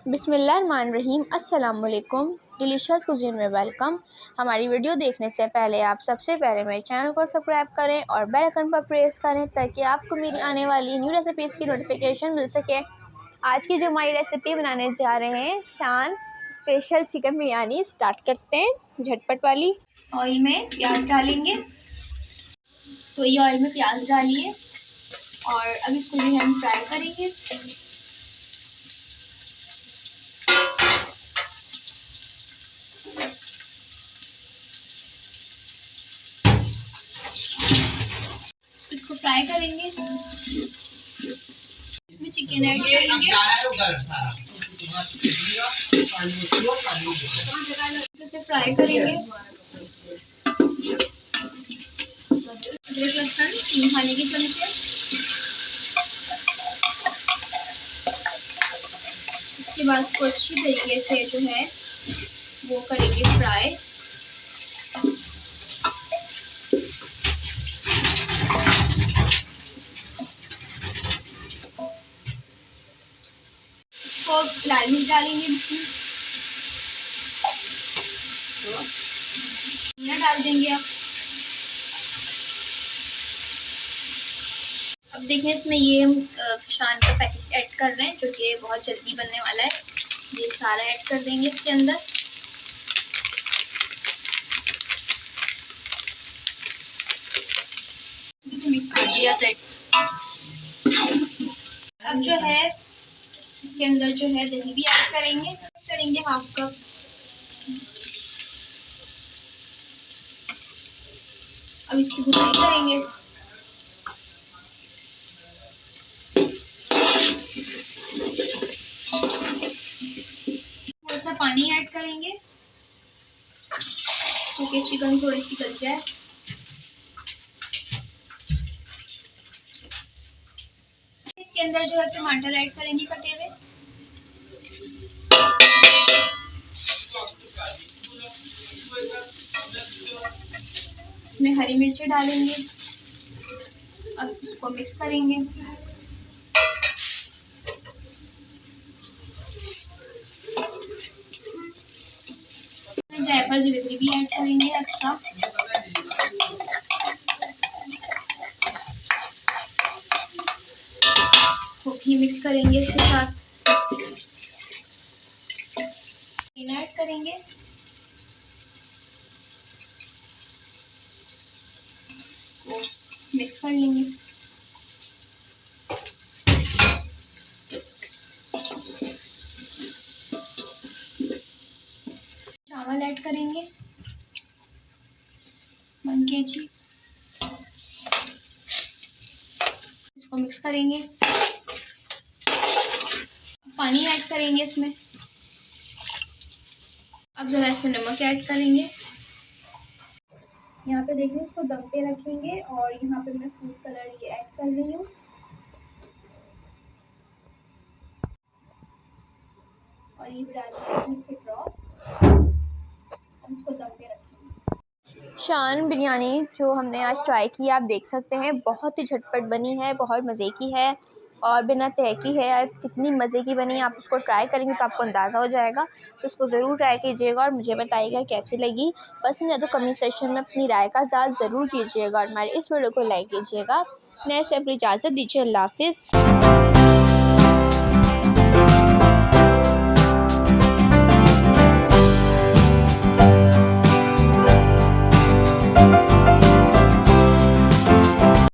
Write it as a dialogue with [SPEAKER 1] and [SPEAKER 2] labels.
[SPEAKER 1] बिस्मिल्लाहिर्रहमानिर्रहीम। अस्सलाम वालेकुम। डिलीशियस कुज़ीन में वेलकम। हमारी वीडियो देखने से पहले आप सबसे पहले मेरे चैनल को सब्सक्राइब करें और बेल आइकन पर प्रेस करें ताकि आपको मेरी आने वाली न्यू रेसिपीज़ की नोटिफिकेशन मिल सके। आज की जो हमारी रेसिपी बनाने जा रहे हैं शान स्पेशल चिकन बिरयानी। स्टार्ट करते हैं झटपट वाली। ऑयल में प्याज डालेंगे, तो ये ऑयल में प्याज डालिए और अब इसको जो है हम फ्राई करेंगे। इसको फ्राई करेंगे, इसमें चिकन ऐड करेंगे, इसे फ्राई करेंगे। अदरक लहसुन 3 खाने के चमचे, इसके बाद इसको अच्छी तरीके से जो है वो करेंगे फ्राई। इसको लाल मिर्च डालेंगे, इसमें धनिया डाल देंगे। अब देखिए इसमें ये हम शान का पैकेट ऐड कर रहे हैं जो कि बहुत जल्दी बनने वाला है। ये सारा ऐड कर देंगे इसके अंदर। मिक्स कर दिया। अब जो है इसके अंदर जो है दही भी ऐड करेंगे हाफ कप। अब इसकी भुनाई करेंगे। थोड़ा सा पानी ऐड करेंगे क्योंकि चिकन थोड़ी सी गल जाए। इसके अंदर जो है टमाटर ऐड करेंगे कटे हुए। इसमें हरी मिर्ची डालेंगे। अब इसको मिक्स करेंगे। जायफल जवित्री भी ऐड करेंगे एक्स्ट्रा। को भी मिक्स करेंगे इसके साथ। ऐड करेंगे, मिक्स कर लेंगे। चावल ऐड करेंगे 1 kg। इसको मिक्स करेंगे। पानी ऐड करेंगे इसमें। अब जरा इसमें नमक ऐड करेंगे। यहाँ पे देखिए इसको दम पे रखेंगे और यहाँ पे मैं फूड कलर ये ऐड कर रही हूँ। और ये डालेंगे इसके ड्रॉप। अब इसको दम पे रखेंगे। शान बिरयानी जो हमने आज ट्राई की आप देख सकते हैं बहुत ही झटपट बनी है, बहुत मज़े की है और बिना तह की है। कितनी मज़े की बनी है, आप उसको ट्राई करेंगे तो आपको अंदाज़ा हो जाएगा। तो उसको ज़रूर ट्राई कीजिएगा और मुझे बताइएगा कैसी लगी। पसंद है तो कमेंट सेक्शन में अपनी राय का इज़हार ज़रूर कीजिएगा और हमारे इस वीडियो को लाइक कीजिएगा। नेक्स्ट टाइम इजाज़त दीजिए। अल्लाह हाफ़िज़।